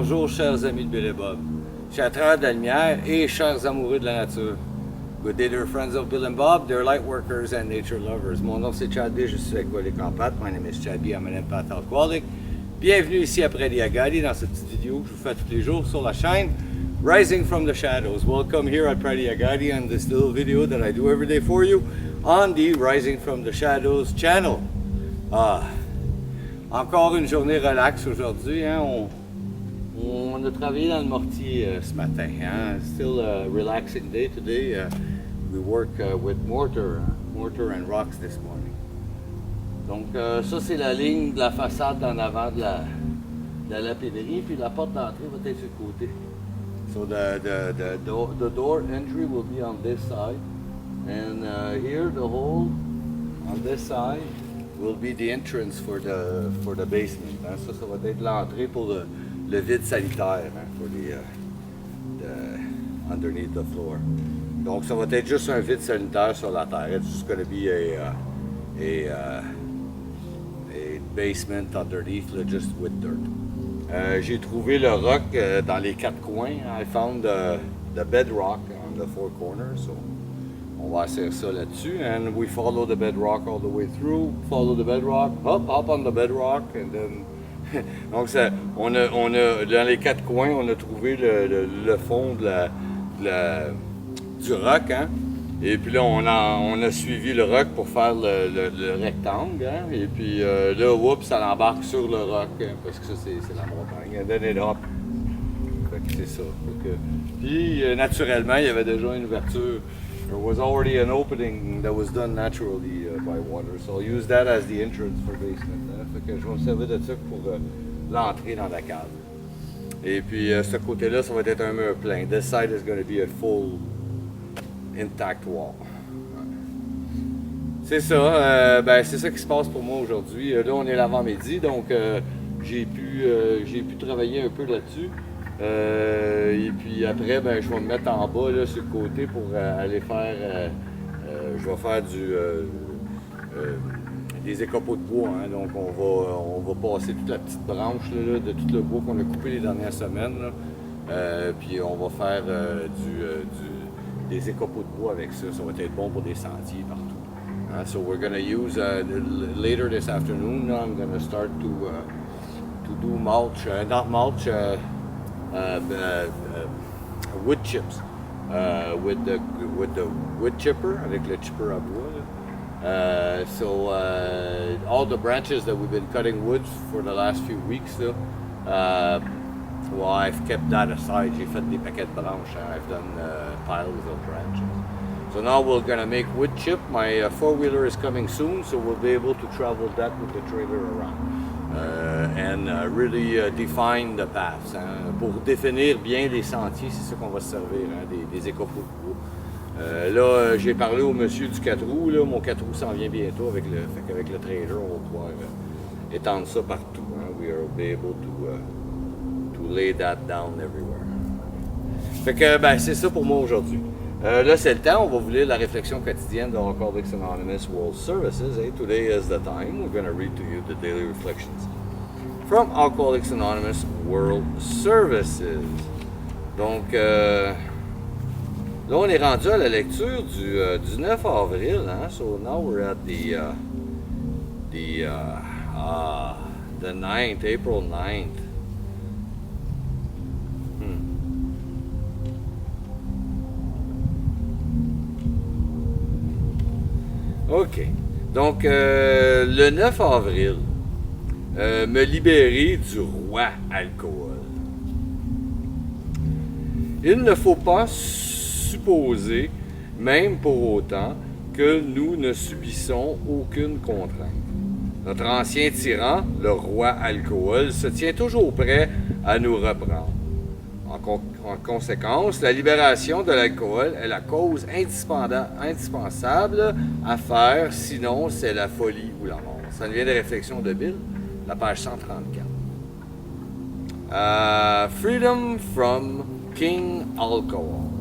Bonjour chers amis de Bill et Bob, chers travailleurs de la lumière et chers amoureux de la nature. Good day dear friends of Bill and Bob, dear light workers and nature lovers. Mon nom c'est Chad B, je suis alcoolique en pâte. My name is Chad B, I'm an empath alcoholic. Bienvenue ici à Prairie Agadi dans cette petite vidéo que je vous fais tous les jours sur la chaîne Rising from the Shadows. Welcome here at Prairie Agadi on this little video that I do every day for you on the Rising from the Shadows channel. Encore une journée relax aujourd'hui, hein? On a travaillé dans le mortier ce matin. Hein? Still a relaxing day today. We work with mortar and rocks this morning. Donc ça c'est la ligne de la façade en avant de la lapiderie, puis la porte d'entrée va être sur le côté. So the door entry will be on this side, and here the hole on this side will be the entrance for the basement. Hein? Ça va être l'entrée pour le vide sanitaire, hein, for the underneath the floor. Donc ça va être juste un vide sanitaire sur la terre. It's just going to be a basement underneath, just with dirt. J'ai trouvé le roc dans les quatre coins. I found the bedrock on the four corners. So on va essayer ça là-dessus. And we follow the bedrock all the way through. Follow the bedrock, hop on the bedrock, and then donc ça, on a dans les quatre coins, on a trouvé le fond du roc, hein? Et puis là, on a suivi le roc pour faire le rectangle, hein? Et puis là, oups, ça l'embarque sur le roc, hein? Parce que ça, c'est la montagne. And then it hop. Fait que c'est ça. Puis naturellement, il y avait déjà une ouverture. There was already an opening that was done naturally by water. So I'll use that as the entrance for basement. Hein? Fait que je vais me servir de ça pour l'entrée dans la cave. Et puis ce côté-là, ça va être un mur plein. This side is going to be a full intact wall. C'est ça. C'est ça qui se passe pour moi aujourd'hui. Là, on est l'avant-midi, donc j'ai pu travailler un peu là-dessus. Et puis après, je vais me mettre en bas là, sur le côté pour aller faire. Je vais faire des écopots de bois. Hein. Donc on va passer toute la petite branche là, de tout le bois qu'on a coupé les dernières semaines. Là. Puis on va faire des écopots de bois avec ça. Ça va être bon pour des sentiers partout. So we're going to use later this afternoon. I'm going to start to do mulch, not mulch. Wood chips with the wood chipper, avec le chipper à bois. So all the branches that we've been cutting wood for the last few weeks, well, I've kept that aside. J'ai fait des paquets de branches. I've done piles of branches. So now we're gonna make wood chip. My four-wheeler is coming soon, so we'll be able to travel that with the trailer around. And really define the paths. Hein. Pour définir bien les sentiers, c'est ça qu'on va se servir, hein, des écopots de bois. Là, j'ai parlé au monsieur du 4 roues. Là, mon 4 roues s'en vient bientôt avec le trailer. On va pouvoir étendre ça partout. Hein. We will be able to lay that down everywhere. Fait que, c'est ça pour moi aujourd'hui. Là, c'est le temps. On va vous lire la réflexion quotidienne de Alcoholics Anonymous World Services. Hey, today is the time. We're going to read to you the daily reflections from Alcoholics Anonymous World Services. Donc, là, on est rendu à la lecture du 9 avril. Hein? So now we're at the 9th, April 9th. OK. Donc, le 9 avril, me libérer du roi alcool. Il ne faut pas supposer, même pour autant, que nous ne subissons aucune contrainte. Notre ancien tyran, le roi alcool, se tient toujours prêt à nous reprendre. En conséquence, la libération de l'alcool est la cause indispensable à faire, sinon c'est la folie ou la mort. Ça vient des réflexions de Bill, la page 134. Freedom from King Alcohol.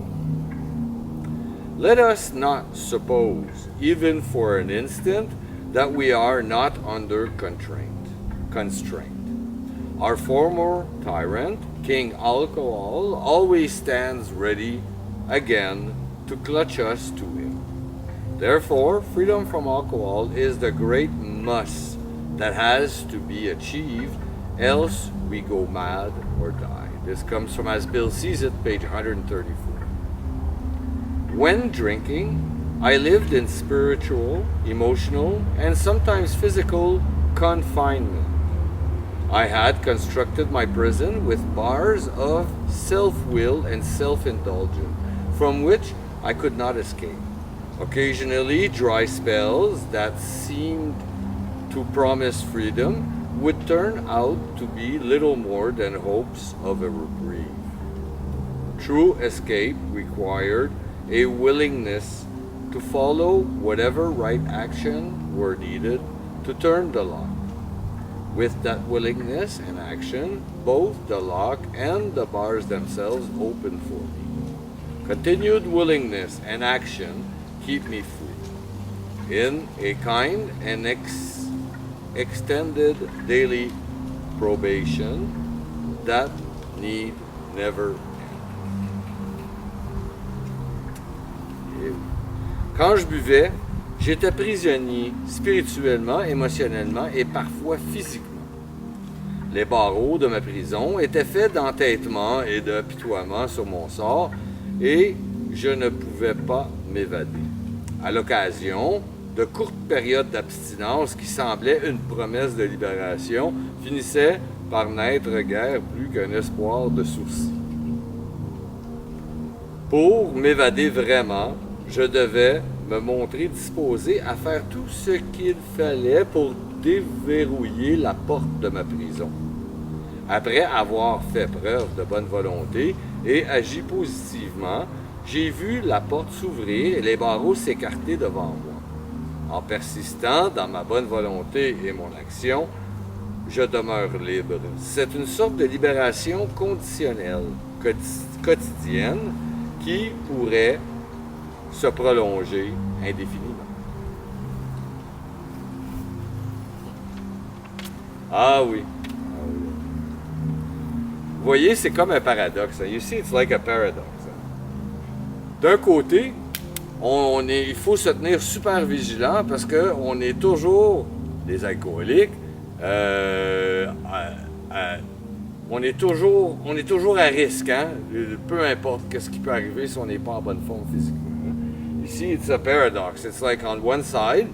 Let us not suppose, even for an instant, that we are not under constraint. Our former tyrant King Alcohol always stands ready again to clutch us to him. Therefore, freedom from alcohol is the great must that has to be achieved, else we go mad or die. This comes from As Bill Sees It, page 134. When drinking, I lived in spiritual, emotional, and sometimes physical confinement. I had constructed my prison with bars of self-will and self-indulgence, from which I could not escape. Occasionally, dry spells that seemed to promise freedom would turn out to be little more than hopes of a reprieve. True escape required a willingness to follow whatever right action were needed to turn the lock. With that willingness and action, both the lock and the bars themselves opened for me. Continued willingness and action keep me free. In a kind and extended daily probation that need never end. Quand je buvais, j'étais prisonnier spirituellement, émotionnellement et parfois physiquement. Les barreaux de ma prison étaient faits d'entêtement et de pitoiement sur mon sort et je ne pouvais pas m'évader. À l'occasion, de courtes périodes d'abstinence qui semblaient une promesse de libération finissaient par n'être guère plus qu'un espoir de sursis. Pour m'évader vraiment, je devais me montrer disposé à faire tout ce qu'il fallait pour déverrouiller la porte de ma prison. Après avoir fait preuve de bonne volonté et agi positivement, j'ai vu la porte s'ouvrir et les barreaux s'écarter devant moi. En persistant dans ma bonne volonté et mon action, je demeure libre. C'est une sorte de libération conditionnelle, quotidienne, qui pourrait se prolonger indéfiniment. Ah oui. Vous voyez, c'est comme un paradoxe. You see, it's like a paradox. D'un côté, il faut se tenir super vigilant parce qu'on est toujours des alcooliques. On est toujours à risque, hein? Peu importe ce qui peut arriver si on n'est pas en bonne forme physiquement. Ici, it's a paradox. It's like on one side,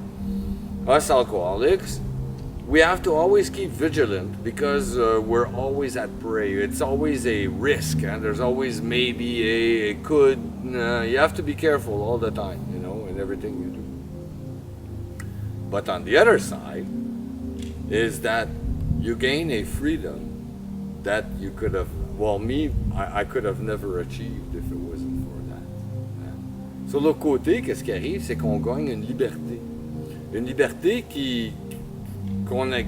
us alcoholics, we have to always keep vigilant because we're always at prey. It's always a risk, and there's always maybe a could. You have to be careful all the time, in everything you do. But on the other side is that you gain a freedom that you could have, I could have never achieved if it wasn't for that. Sur l'autre côté, qu'est-ce qui arrive, c'est qu'on gagne une liberté. Une liberté qui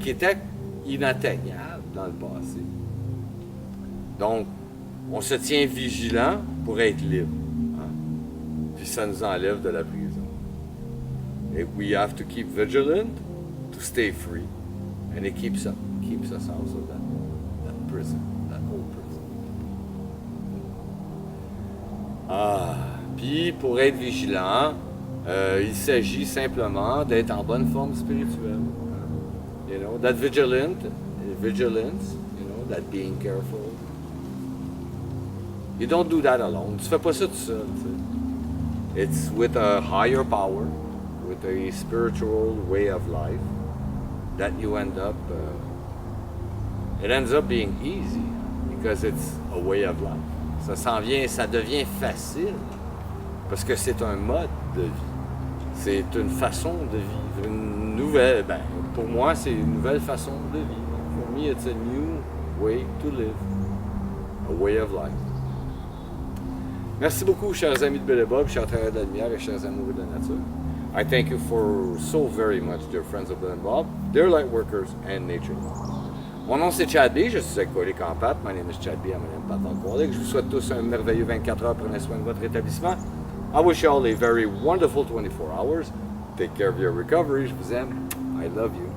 était inatteignable dans le passé. Donc, on se tient vigilant pour être libre. Hein? Puis ça nous enlève de la prison. Et we have to keep vigilant to stay free. And it keeps us out of that prison, that old prison. Puis pour être vigilant, il s'agit simplement d'être en bonne forme spirituelle. That vigilance, that being careful. You don't do that alone. Tu fais pas ça tout seul. T'sais. It's with a higher power, with a spiritual way of life, that you end up. It ends up being easy because it's a way of life. Ça devient facile parce que c'est un mode de vie. C'est une façon de vivre, une nouvelle. Pour moi, c'est une nouvelle façon de vivre. For me, it's a new way to live, a way of life. Merci beaucoup, chers amis de Bill et Bob, chers travailleurs de la lumière et chers amoureux de la nature. I thank you for so very much, dear friends of Bill and Bob, dear light workers and nature lovers. Mon nom c'est Chad B, je suis alcoolique en pâte. My name is Chad B, I'm an empath alcoholic. Je vous souhaite tous un merveilleux 24 heures. Prenez soin de votre établissement. I wish you all a very wonderful 24 hours. Take care of your recovery. Je vous aime. I love you.